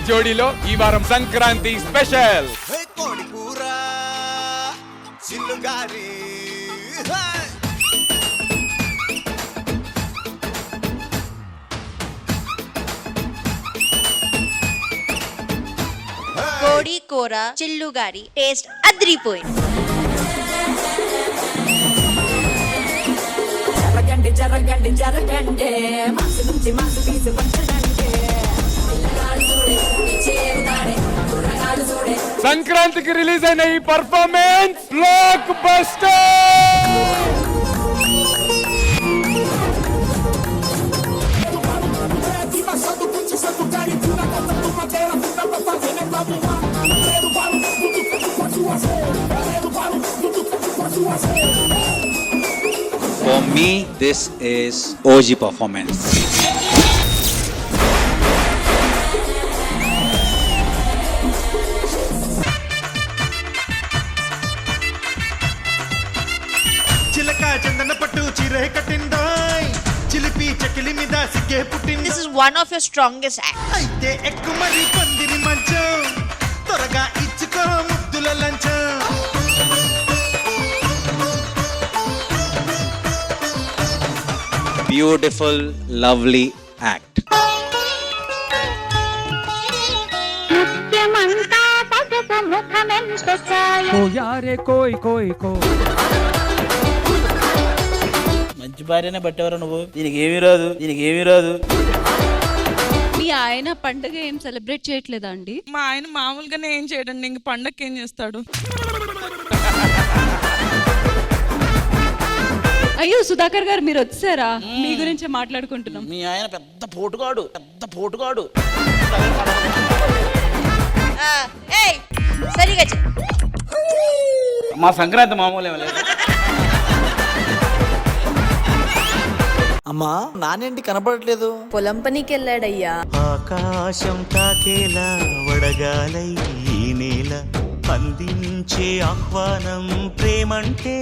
జోడీలో ఈ వారం సంక్రాంతి స్పెషల్ కోడి కూర చిల్లుగారి కోడి కూర చిల్లుగారి టేస్ట్ అద్రిపోయింది. జరగండి జరగండి మాసు నుంచి మాసు తీసి వచ్చడండి. సంక్రాంతికి రిలీజ్ అయిన ఈ performance block buster. For me, this is OG performance. చిలక చందన పట్టు చిరే కట్టిందోయ్ చిలిపి చకిలి మీద సిగ్గే పుట్టింది. This is one of your strongest acts. అయితే ఎక్కు మరి పందిరి మంచం త్వరగా ఇచ్చుకో ముద్దుల లంచం. Beautiful, lovely act. మంచి భార్యనే పట్టేవారు నువ్వు. దీనికి ఏమీ రాదు, దీనికి ఏమీ రాదు. మీ ఆయన పండగ ఏం సెలబ్రేట్ చేయట్లేదా అండి? మా ఆయన మామూలుగానే ఏం చేయడండి, ఇంక పండగకి ఏం చేస్తాడు? అయ్యో సుధాకర్ గారు మీరు వచ్చారా? మీ గురించే మాట్లాడుకుంటున్నాం. మీ ఆయన పెద్ద పోటుగాడు, పెద్ద పోటుగాడు. సరిగా మా సంక్రాంతి మామూలు ఏమో లేదు. అమ్మా నానేంటి కనపడట్లేదు? పొలం పనికి వెళ్ళాడయ్యా. ఆకాశం తాకేలా వడగాలై ఈ నేల అందించే ఆహ్వానం ప్రేమంటే.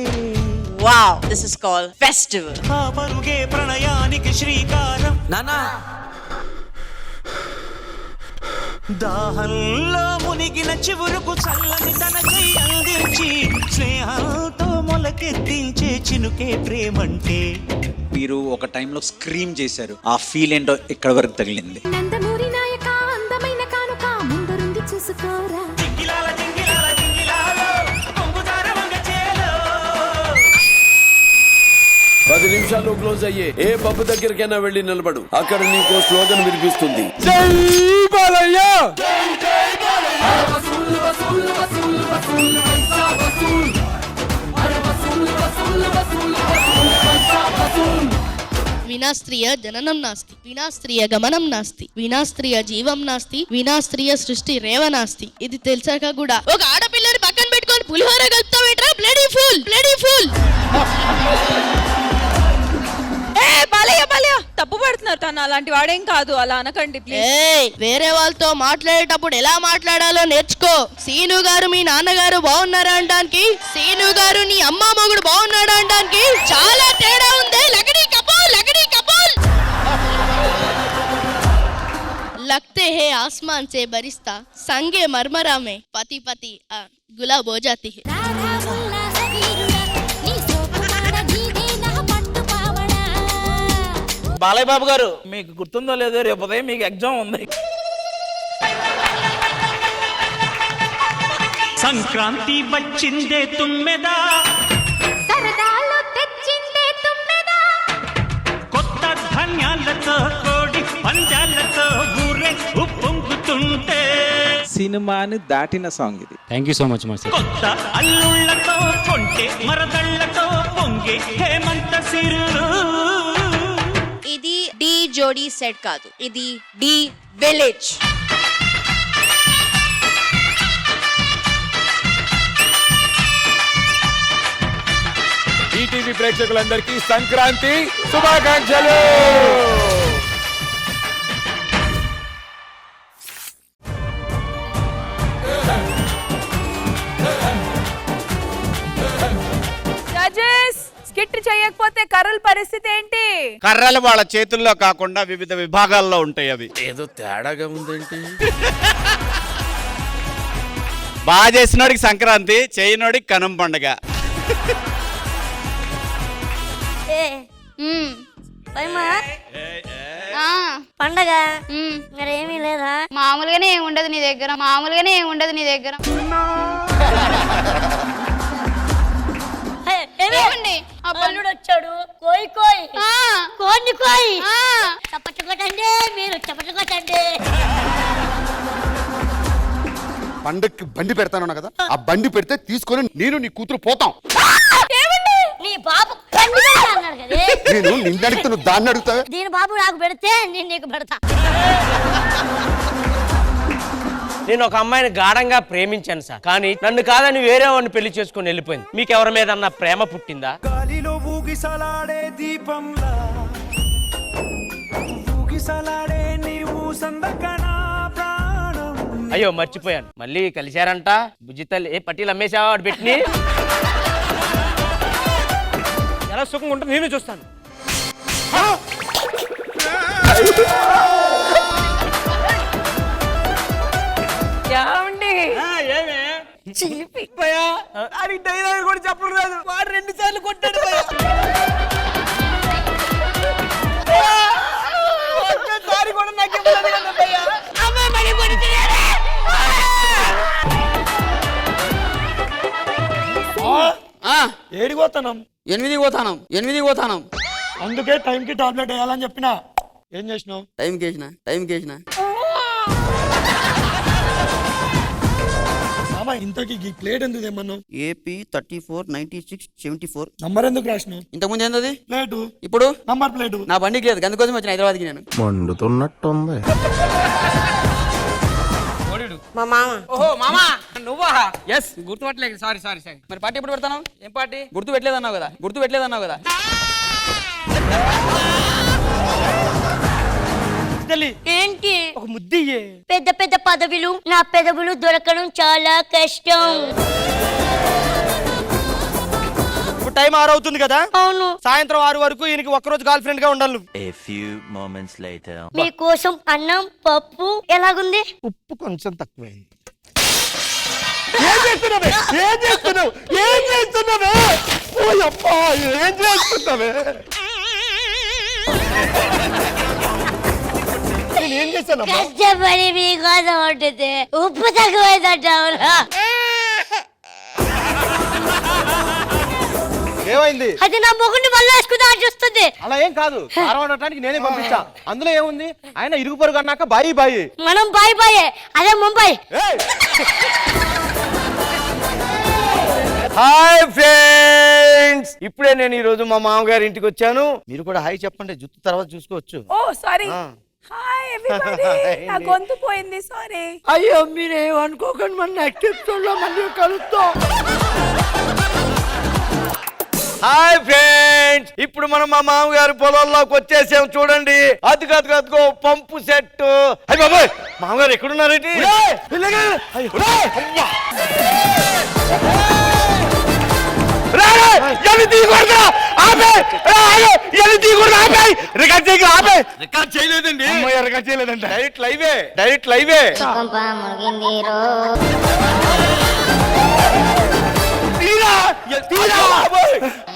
Wow, this is called festival. ఆ పరుగే ప్రణయానికి శ్రీకారం. నానా దాహంలో మునిగిన చివురుకు చల్లని తన చెయ్యి అందించి స్నేహంతో మొలకెత్తించే చినుకే ప్రేమంటే. మీరు ఒక టైంలో స్క్రీమ్ చేశారు. ఆ ఫీల్ ఏంటో ఇక్కడ వరకు తగిలింది. నందమూరి నాయక అందమైన కానుక ముందరుంది చూసుకోరా. 10 నిమిషాల్లో క్లోజ్ అయ్యే ఏ పబ్బు దగ్గరికైనా వెళ్ళి నిలబడు. అక్కడ నీకు స్లోగన్ వినిపిస్తుంది. జై బాలయ్య. వినా స్త్రీయ జననం నాస్తి, వినా స్త్రీయ గమనం నాస్తి, వినా స్త్రీయ జీవం నాస్తి, వినా స్త్రీయ సృష్టి రేవ నాస్తి. ఇది తెలిసాక కూడా ఒక ఆడపిల్లని పక్కన పెట్టుకొని పులిహోర కలుపుతావేట్రా? Bloody fool, bloody fool. తప్పు పడుతున్నారు, తను అలాంటి వాడేం కాదు, అలా అనకండి ప్లీజ్. వేరే వాళ్ళతో మాట్లాడేటప్పుడు ఎలా మాట్లాడాలో నేర్చుకో. సీను గారు మీ నాన్నగారు బాగున్నారా అనడానికి, సీను గారు నీ అమ్మ మొగుడు బాగున్నాడా అనడానికి చాలా తేడా ఉంది. లగడీ కపూల్, లగడీ కపూల్. लगते है आसमान से बरिश्ता, संगे मरमरा में पति पति गुलाब हो जाती है. బాలయ్య బాబు గారు మీకు గుర్తుందో లేదో, రేపు ఉదయం మీకు ఎగ్జామ్ ఉంది. సంక్రాంతి వచ్చిందే తుమ్మెదా, సరదాలు తెచ్చిందే తుమ్మెదా. కొత్త ధాన్యాలతో కోడి పంజాలతో ఊరే ఉప్పొంగుతుంటే. సినిమాని దాటిన సాంగ్ ఇది. థ్యాంక్ యూ సో మచ్ మా సార్. కొత్త అల్లుళ్ళతో కొంటే మరదళ్ళతో పొంగే హేమంత సిరులు. ఇది డి జోడీ సెట్ కాదు, ఇది డి విలేజ్. ఈటీవీ ప్రేక్షకులందరికీ సంక్రాంతి శుభాకాంక్షలు. జడ్జెస్, స్కిట్ చేయకపోతే కర్రల పరిస్థితి ఏంటి? కర్రలు వాళ్ళ చేతుల్లో కాకుండా వివిధ విభాగాల్లో ఉంటాయి అవి. ఏదో తేడాగా ఉందేంటి? బాగా చేసినోడికి సంక్రాంతి, చేయనోడికి కనుమ పండుగ. పండగ మరేమీ లేదా? మామూలుగానే ఏమి ఉండదు నీ దగ్గర, మామూలుగానే ఏమి ఉండదు నీ దగ్గర. అల్లుడు వచ్చాడు, కోయి కోయి కోడిని కోయి చప్పట్లు కొట్టండి, మీరు చప్పట్లు కొట్టండి. పండక్కి బండి పెడతాను కదా, ఆ బండి పెడితే తీసుకొని నేను నీ కూతురు పోతాం. నీ బాబు బండి పెడతా అన్నాడు కదే. నేను నిన్ను అడిగితే నువ్వు దాన్ని అడుగుతావే. దీని బాబు నాకు పెడితే నేను నీకు పెడతా. నేను ఒక అమ్మాయిని గాఢంగా ప్రేమించాను సార్, కానీ నన్ను కాదని వేరే వాడిని పెళ్లి చేసుకుని వెళ్ళిపోయింది. మీకు ఎవరి మీద అన్న ప్రేమ పుట్టిందా? గాలిలో ఊగిసలాడే దీపంలా ఊగిసలాడే నీవు సందకనా ప్రాణం. అయ్యో మర్చిపోయాను, మళ్ళీ కలిశారంట. బుజ్జితల్లి ఏ పట్టీలు అమ్మేసావా వాడు పెట్టి? ఎలా సుఖంగా ఉంటుంది నేను చూస్తాను. డైలాగ్ కూడా చెప్పడం రాదు, వాడు 2 సార్లు కొట్టాడు. కూడా నాకు ఏడికి పోతానం? 8 పోతానం. అందుకే టైంకి టాబ్లెట్ వేయాలని చెప్పినా. ఏం చేసినావు? టైంకి వేసిన ఇంతకి ఈ ప్లేట్ ఎందుకు తెమ్మన్నావు? AP 34 96 74. నంబర్ ఎందుకు రాసినావు? ఇంతకుముందు ఏంటది ప్లేటు? ఇప్పుడు నంబర్ ప్లేటు నా బండికి లేదు, అందుకోసం వచ్చిన హైదరాబాద్కి నేను. మండుతున్నట్టుంది. మా మామ. ఓహో మామా నువ్వా? ఎస్ గుర్తుపట్టలేదు. సారీ. మరి పార్టీ ఎప్పుడు పెడతాను? ఏం పార్టీ? గుర్తు పెట్టలేదన్నావు కదా. ఏంటి? ఒక ముద్దియే. పెద్ద పెద్ద పదవులు నా పెదవులు దొరకడం చాలా కష్టం. ఇప్పుడు టైం 6 అవుతుంది కదా. అవును. సాయంత్రం 6 వరకు ఈయనకి ఒక్కరోజు గర్ల్ ఫ్రెండ్ గా ఉండాలి. మీకోసం అన్నం పప్పు ఎలాగుంది? ఉప్పు కొంచెం తక్కువైంది. ఏం చేస్తున్నావే? ఏం చేస్తున్నావే? ఏం చేస్తాను? కష్టపడి మీకోసం ఉంటుంది, ఉప్పు తక్కువైందంటావురా. ఏమైంది? అది నా మొగుడిని వల్ల వేసుకుందా చూస్తుంది. అలా ఏం కాదు, కారం వండటానికి నేనే పంపించా. అందులో ఏముంది? ఆయన ఇరుగు పొరుగు అన్నాక బాయి. మనం బాయ్ అదే ముంబై. హాయ్ ఫ్రెండ్స్, ఇప్పుడే నేను ఈ రోజు మా మామగారి ఇంటికి వచ్చాను. మీరు కూడా హాయ్ చెప్పండి, జుట్టు తర్వాత చూసుకోవచ్చు. ఓ సారీ. Hi everybody. నా గొంతు పోయింది, సారీ. అయ్యో మీరేమనుకోకండి, మన నెక్స్ట్ ఎపిసోడ్ లో మళ్ళీ కలుస్తాం. హాయ్ ఫ్రెండ్స్, ఇప్పుడు మనం మా మామగారి పొలంలోకి వచ్చేసాం. చూడండి, అదిగో పంపు సెట్. అయ్య బాబాయ్, మామగారు ఎక్కడున్నారేంటి? రికార్డ్ చేయలేదండి. డైరెక్ట్ లైవే.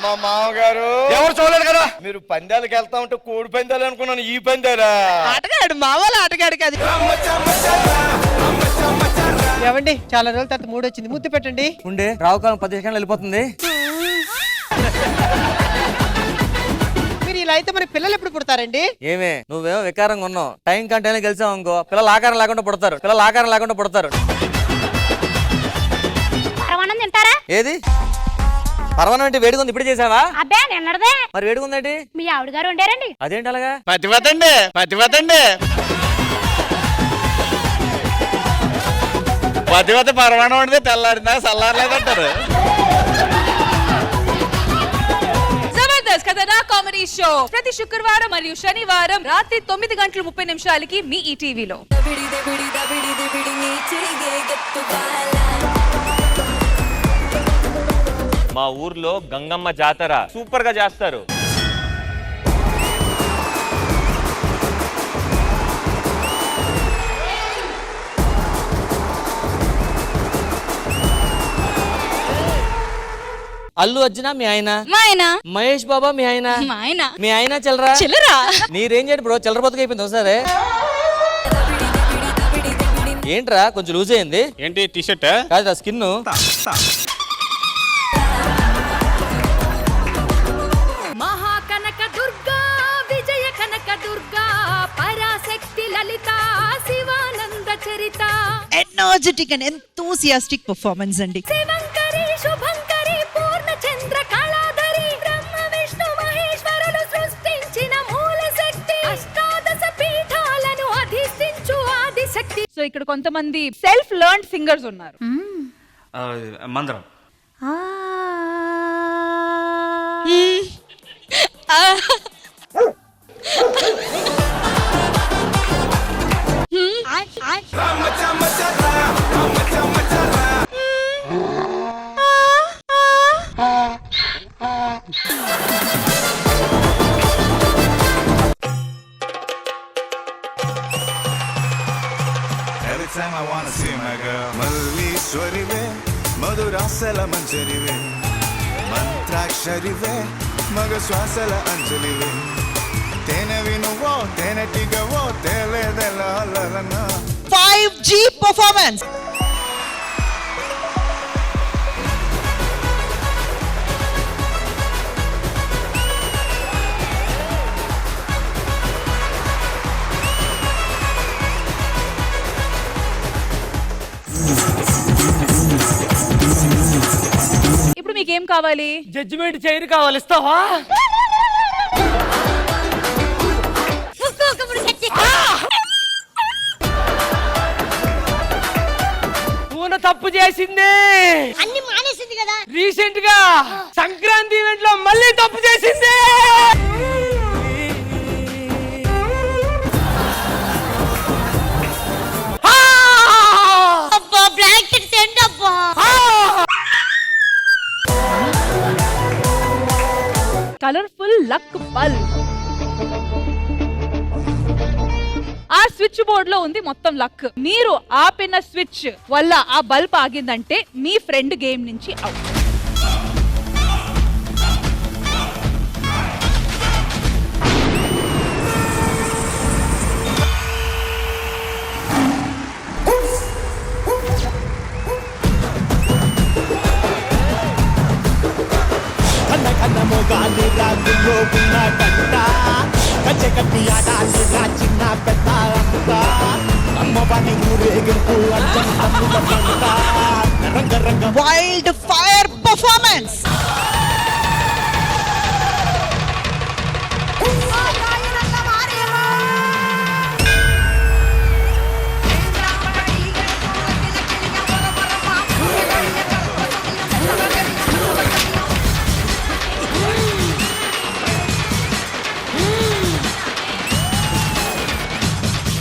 మా మామగారు ఎవరు చూడలేదు కదా. మీరు పందాలకు వెళ్తా ఉంటే కోడి పందాలు అనుకున్నాను, ఈ పందాలా? ఆటగాడు మావాళ్ళ ఆటగాడు కాదు. ఏమండి, చాలా రోజుల తర్వాత మూడు వచ్చింది, ముద్దు పెట్టండి. ఉండే రావుకాలం 10 సెకండ్లు వెళ్ళిపోతుంది. మీరు ఇలా అయితే మరి పిల్లలు ఎప్పుడు పుడతారండి? ఏమే నువ్వేమో వికారంగా ఉన్నావు. టైం కంటే గెలిచావు అనుకో, పిల్లలు ఆకారం లేకుండా పుడతారు. తింటారా? ఏది పర్వాణం అంటే వేడుకుంది, ఇప్పుడు చేసావా? అబ్బే నిన్నడదే. మరి వేడుకుందేంటి? మీ ఆవిడ గారు ఉండారండి. అదేంటి అలాగా? పతివతండి. పతివత పరమాణం అంటే తెల్లారిందా చల్లారలేదంటారు. జబర్దస్త్ కథనా కామెడీ షో ప్రతి శుక్రవారం మరియు శనివారం రాత్రి 9:30 మీ ఈటీవీలో. మా ఊర్లో గంగమ్మ జాతర సూపర్ గా చేస్తారు. అల్లు అర్జున మీ ఆయన, మా ఆయన, మహేష్ బాబా మీ ఆయన, మా ఆయన, మీ ఆయన చిల్లరా చిల్లరా. నీ రేంజ్ ఏంటి బ్రో? చిల్లర బతుకు అయిపోయింది ఒకసారి. ఏంట్రా కొంచెం లూజ్ అయింది? ఏంటి టీ షర్ట్? కాదురా స్కిన్. మహాకనక దుర్గా విజయ కనక దుర్గా పరాశక్తి లలిత శివానంద చరిత ఎనర్జెటిక్ అండ్ ఎంతూసియాస్టిక్ పర్ఫార్మెన్స్ అండి. శివంకరి శుభంకరి పూర్ణచంద్ర కళాధరి బ్రహ్మ విష్ణు మహేశ్వరులు సృష్టించిన మూల శక్తి అష్టాదశ పీఠాలను అధిష్ఠించు ఆదిశక్తి. సో ఇక్కడ కొంతమంది సెల్ఫ్ లెర్న్డ్ సింగర్స్ ఉన్నారు. మందరం మల్లీశ్వరివే మధురాసల మంజరివే మంత్రాక్షరివే మగ శ్వాసల అంజలివే తేనెవి నువ్వో తేనెటిగవో తేలేదెల 5G పర్ఫార్మెన్స్. ఇప్పుడు మీకేం కావాలి? జడ్జిమెంట్ చైర్ కావాలి, ఇస్తావా? పూన తప్పు చేసింది, అన్ని మానేసింది కదా. రీసెంట్ గా సంక్రాంతి ఈవెంట్ లో మళ్ళీ తప్పు చేసింది. అబ్బా బ్లాంకెట్ సెండ్ అబ్బా. Colourful luck bulb. ఆ స్విచ్ బోర్డ్ లో ఉంది మొత్తం లక్. మీరు ఆపిన స్విచ్ వల్ల ఆ బల్బ్ ఆగిందంటే మీ ఫ్రెండ్ గేమ్ నుంచి out. Wild fire performance.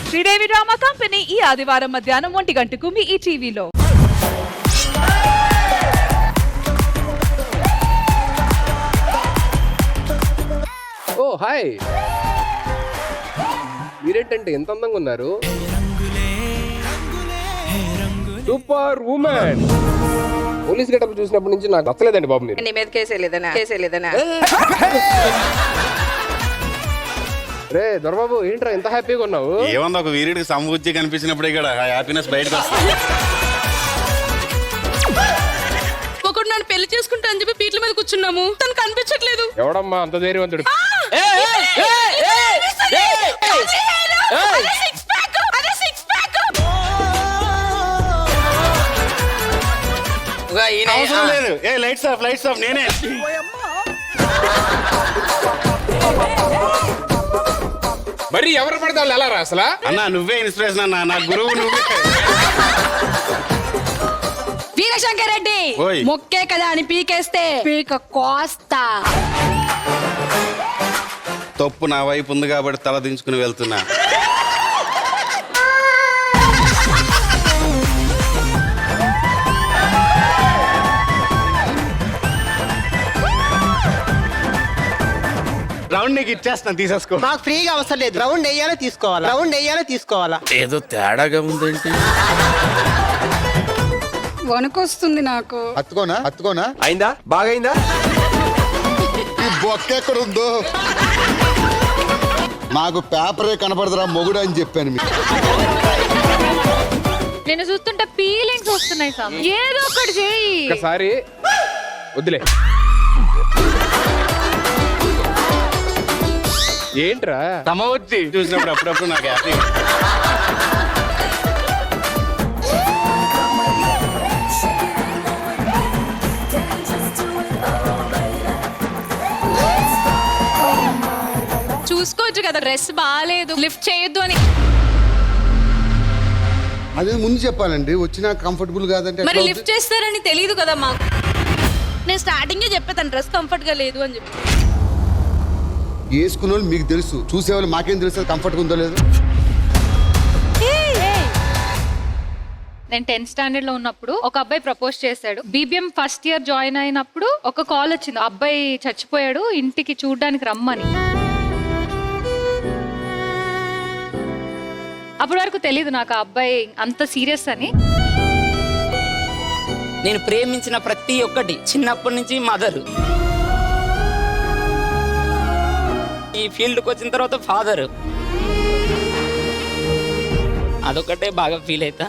Sridevi drama company ఈ ఆదివారం మధ్యాహ్నం 1 గంటకు మీ ఈ టీవీలో. ఓ హాయ్, మీరేంటంటే ఎంత అందంగా ఉన్నారు. Super women. పోలీస్ గెటప్ చూసినప్పటి నుంచి నాకు నచ్చలేదండి బాబు. మీరు నీ మీద కేసేలేదనా? రే దొరబాబు, ఏంట్రా ఎంత హ్యాపీగా ఉన్నావు? ఏమన్నా ఒక వీరుడికి సమృద్ధి కనిపించినప్పుడు ఇక్కడ హ్యాపీనెస్ బయటకు వస్తుంది. ఒకడు నన్ను పెళ్లి చేసుకుంటా అని చెప్పి పీట్ల మీద కూర్చున్నాము, తను కనిపించట్లేదు. ఎవడమ్మా అంత ధైర్యవంతుడు? అవసరం లేదు. ఏ లైట్స్ ఆఫ్, లైట్స్ ఆఫ్. నేనే మరి ఎవరు పడితే వాళ్ళు ఎలా రా అసలు? అన్నా నువ్వే ఇన్స్పిరేషన్ అన్నా, నా గురువు నువ్వే. వీరశంకర్ రెడ్డి ఓయ్. మొక్కే కదా అని పీకేస్తే పీక కోస్తా. తప్పు నా వైపు ఉంది కాబట్టి తల దించుకుని వెళ్తున్నా. రౌండ్ నీకు ఇచ్చేస్తాను, తీసేసుకో. నాకు ఫ్రీగా అవసరం లేదు. రౌండ్ వేయాలో తీసుకోవాలా? ఏదో తేడాగా ఉందేంటి? వణుకొస్తుంది నాకు. అత్తుకోనా అయిందా బాగా అయిందా ఈ బొక్క ఎక్కడ ఉందో నాకు పేపరే కనపడదురా మొగుడు అని చెప్పాను మీకు. నేను చూస్తుంటే ఫీలింగ్స్ వస్తున్నాయి సార్. ఏదో ఒకటి చేయి. ఒకసారి వద్దులే. ఏంట్రా తమ వచ్చి చూసినప్పుడు అప్పుడప్పుడు నాకు హ్యాపీ. చూసుకోవచ్చు కదా డ్రెస్ బాగాలేదు లిఫ్ట్ చేయొద్దు అని. అదే ముందు చెప్పాలండి, వచ్చినా కంఫర్టబుల్ కాదంటే మరి లిఫ్ట్ చేస్తారని తెలియదు కదా మాకు. నేను స్టార్టింగే చెప్పేదాన్ని డ్రెస్ కంఫర్ట్ గా లేదు అని చెప్పి. వేసుకున్న వాళ్ళు మీకు తెలుసు, చూసేవాళ్ళు మాకేం తెలుసు కంఫర్ట్గా ఉందో లేదో. నేను 10th స్టాండర్డ్ లో ఉన్నప్పుడు ఒక అబ్బాయి ప్రపోజ్ చేశాడు. BBM ఫస్ట్ ఇయర్ జాయిన్ అయినప్పుడు ఒక కాల్ వచ్చింది, అబ్బాయి చచ్చిపోయాడు ఇంటికి చూడడానికి రమ్మని. అప్పటి వరకు తెలీదు నాకు ఆ అబ్బాయి అంత సీరియస్ అని. నేను ప్రేమించిన ప్రతి ఒక్కటి చిన్నప్పటి నుంచి మదర్, ఈ ఫీల్డ్కి వచ్చిన తర్వాత ఫాదర్, అదొకటే బాగా ఫీల్ అవుతా.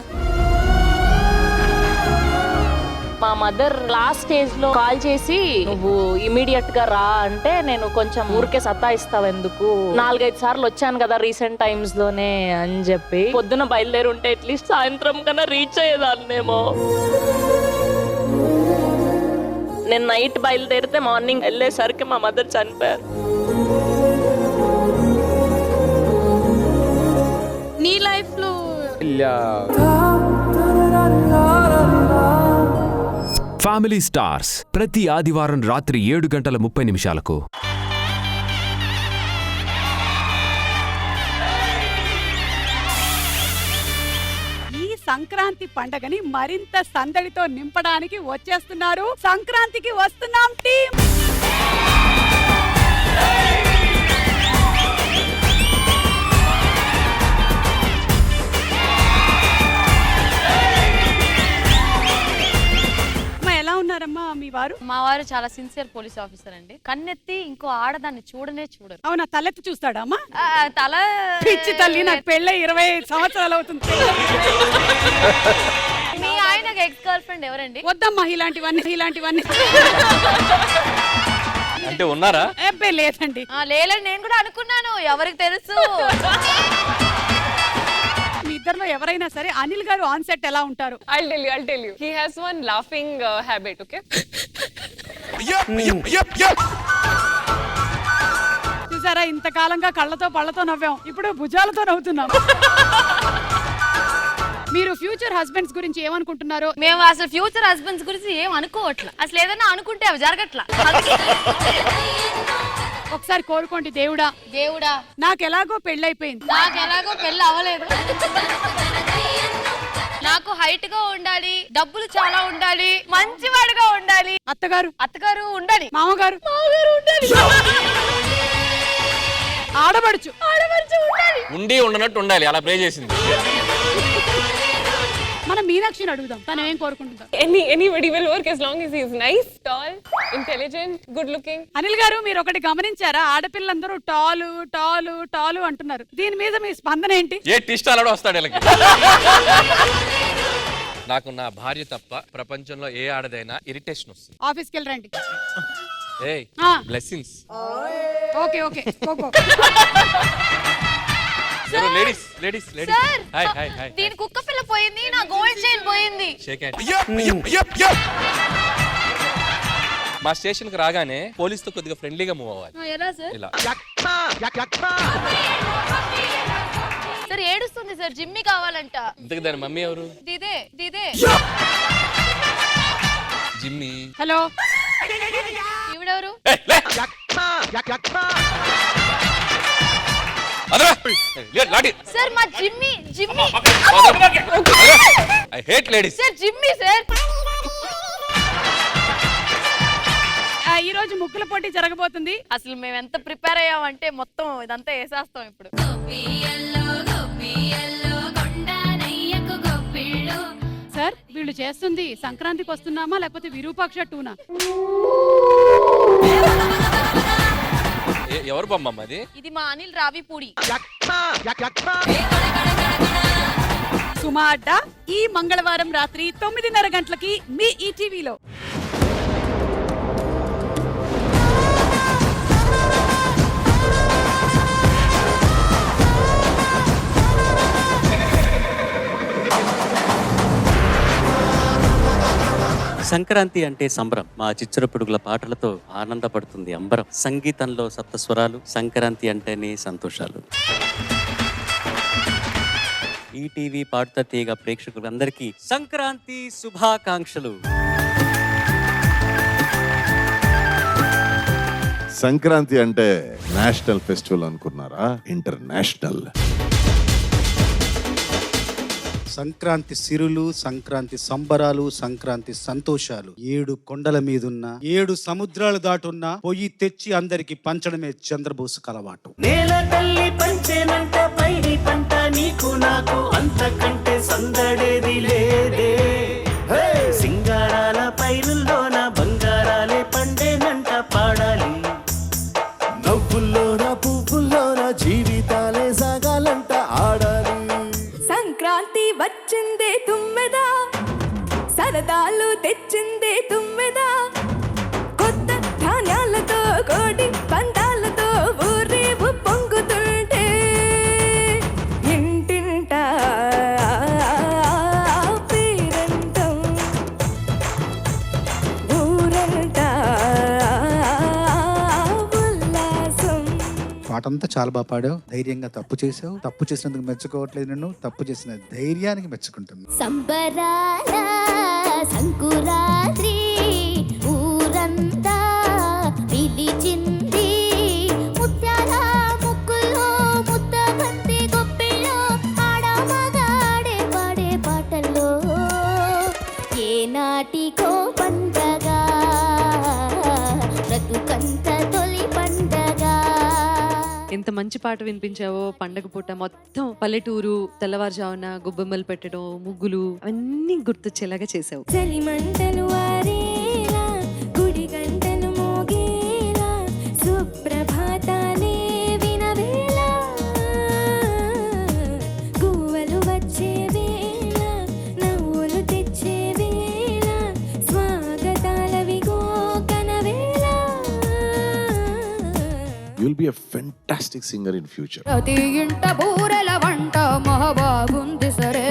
మా మదర్ లాస్ట్ స్టేజ్ లో కాల్ చేసి నువ్వు ఇమీడియట్ గా రా అంటే, నేను కొంచెం ఊరికే సతాయిస్తావు ఎందుకు, 4-5 సార్లు వచ్చాను కదా రీసెంట్ టైమ్స్ లోనే అని చెప్పి, పొద్దున బయలుదేరి ఉంటే అట్లీస్ట్ సాయంత్రం కన్నా రీచ్ అయ్యేదాన్నేమో. నేను నైట్ బయలుదేరితే మార్నింగ్ వెళ్ళేసరికి మా మదర్ చనిపోయారు. నీ లైఫ్ లో ఫ్యామిలీ స్టార్స్ ప్రతి ఆదివారం రాత్రి 7:30 ఈ సంక్రాంతి పండగని మరింత సందడితో నింపడానికి వచ్చేస్తున్నారు సంక్రాంతికి వస్తున్నాం టీం. ఎలా ఉన్నారమ్మా మీ వారు? మా వారు చాలా సిన్సియర్ పోలీస్ ఆఫీసర్ అండి. కన్నెత్తి ఇంకో ఆడదాన్ని చూడరు. అవునా, తలెత్తి చూస్తాడా అమ్మా? తల పిచ్చి తల్లి, నాకు పెళ్ళై 25 సంవత్సరాలు అవుతుంది. మీ ఆయనకు ఎక్స్ గర్ల్ ఫ్రెండ్ ఎవరండి? వద్దమ్మా ఇలాంటివన్నీ. అంటే ఉన్నారా? లేదండి. లేదని నేను కూడా అనుకున్నాను, ఎవరికి తెలుసు. మీ ఇద్దరిలో ఎవరైనా సరే అనిల్ గారు ఆన్ సెట్ ఎలా ఉంటారు? I'll tell you. He has one laughing habit, okay? చూసారా, ఇంతకాలంగా కళ్ళతో పళ్ళతో నవ్వాం, ఇప్పుడు భుజాలతో నవ్వుతున్నాం. మీరు ఫ్యూచర్ హస్బెండ్స్ గురించి ఏమనుకుంటున్నారు? మేము అసలు ఫ్యూచర్ హస్బెండ్స్ గురించి ఏం అనుకోవట్లా. అసలు ఏదైనా అనుకుంటే అవి జరగట్లా. ఒకసారి కోరుకోండి, దేవుడా నాకు ఎలాగో పెళ్ళైపోయింది, పెళ్ళి అవ్వలేదు, నాకు హైట్ గా ఉండాలి, డబ్బులు చాలా ఉండాలి, మంచివాడుగా ఉండాలి, అత్తగారు ఉండాలి, మామగారు ఉండాలి, ఆడబడుచు ఉండాలి, ఉండి ఉండనట్టు ఉండాలి, అలా ప్రే చేసింది. మనం మీనాక్షిని అడుగుదాం, తను ఏం కోరుకుంటుందా? Anybody will work as long as he is nice, tall, intelligent, good looking. Anil గారు, మీరు ఒకటి గమనించారా? ఆడపిల్లందరూ టాలు అంటున్నారు. దీని మీద మీ స్పందన ఏంటి? ఏ టిస్ట్ అలడు వస్తాడు వీళ్ళకి. నాకు నా భార్య తప్ప ప్రపంచంలో ఏ ఆడదైనా ఇరిటేషన్ వస్తుంది. ఆఫీస్కి వెళ్ళండి. ఏయ్ బ్లెస్సింగ్స్. Okay ladies hi. దీని కుక్క పిల్ల పోయింది, నా గోల్డ్ చైన్ పోయింది. Shake hand. మా స్టేషన్ కి రాగానే పోలీస్ తో కొద్దిగా ఫ్రెండ్లీగా మూవ్ అవ్వాలి. ఎలా సార్? ఇలా సార్ ఏడుస్తుంది సార్, జిమ్మి కావాలంట. ఇంతకు దాని మమ్మీ ఎవరు? దీదే జిమ్మి. హలో, ఈవిడెవరు? సార్ మా Jimmy. I hate ladies. Sir Jimmy sir. ఈ రోజు ముగ్గుల పోటీ జరగబోతుంది. అసలు మేము ఎంత ప్రిపేర్ అయ్యామంటే మొత్తం ఇదంతా వేసేస్తాం ఇప్పుడు. సార్ వీళ్ళు చేస్తుంది సంక్రాంతికి వస్తున్నామా లేకపోతే విరూపాక్ష టూనా? ఎవరు బొమ్మ అది? ఇది మా అనిల్ రావిపూడి. సుమా అడ్డా ఈ మంగళవారం రాత్రి 9:30 గంటలకి మీ ఈటీవీలో. సంక్రాంతి అంటే సంబరం. మా చిచ్చర పిడుగుల పాటలతో ఆనందపడుతుంది అంబరం. సంగీతంలో సప్తస్వరాలు, సంక్రాంతి అంటేనే సంతోషాలు. ఈటీవీ పాడుతా తీగ ప్రేక్షకులందరికీ సంక్రాంతి శుభాకాంక్షలు. సంక్రాంతి అంటే నేషనల్ ఫెస్టివల్ అనుకున్నారా? ఇంటర్నేషనల్. సంక్రాంతి సిరులు, సంక్రాంతి సంబరాలు, సంక్రాంతి సంతోషాలు. 7 కొండల మీదున్న 7 సముద్రాలు దాటున్న పొయ్యి తెచ్చి అందరికి పంచడమే చంద్రబోసుకు అలవాటు. నేల తల్లి పంచేనంట పైడి పంట నీకు నాకు అంతకంటే సందడేది లేదే. సింగారాల పైరుల్లోన బంగారాలే పండేనంట పాడాలి. నవ్వుల్లోన పువ్వుల్లోన జీవితాలే సాగాలంట ఆడాలి. సంక్రాంతి వచ్చిందే తుమ్మెదా, సరదాలు తెచ్చిందే తుమ్మెదా. కొత్త ధాన్యాలతో కోడి పందాలతో ఊరేపు పొంగుతుంటే ఇంటింటా పేరంటం, ఊరంటా ఉల్లాసం. పాటంతా చాలా బాగా పాడావు. ధైర్యంగా తప్పు చేసావు. తప్పు చేసినందుకు మెచ్చుకోవట్లేదు నిన్ను, తప్పు చేసిన ధైర్యానికి మెచ్చుకుంటుంది. సంబరాల సంకురాత్రి ఊరంతా పిలిచింది. ముత్యాల ముక్కుల్లో ముద్ద బంతి గొప్పిలో ఆడమగాడే పాడే పాటల్లో ఏనాటికో పండగ బ్రతుకంత తొలి పండగ. ఎంత మంచి పాట వినిపించావో. పండగ పూట మొత్తం పల్లెటూరు, తెల్లవారుజామున గొబ్బెమ్మలు పెట్టడం, ముగ్గులు అన్నీ గుర్తొచ్చేలాగా చేసావు. చలిమంటలు ఆరేలా, గుడి గంటలు మోగేలా, సుప్రభాతాలే వినవేలా, గువ్వలు వచ్చే వేళ, నవ్వులు తెచ్చే వేళ, స్వాగతాలవిగో కనవేళ. You'll be a fantastic singer in future. ప్రతి ఇంట బూరెల వంట మహాబాగుంది సరే,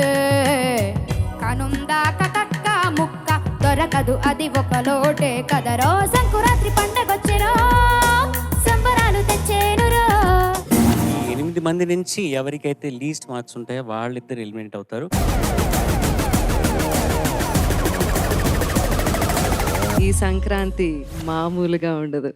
కనుందాక కక్క ముక్క దొరకదు అది ఒక లోటే కదరో. సంకురాత్రి పండగొచ్చెరో, సంబరాలు తెచ్చేనురో. 8 మంది నుంచి ఎవరికైతే లీస్ట్ మార్క్స్ ఉంటాయో వాళ్ళిద్దరు ఎలిమినేట్ అవుతారు. ఈ సంక్రాంతి మామూలుగా ఉండదు.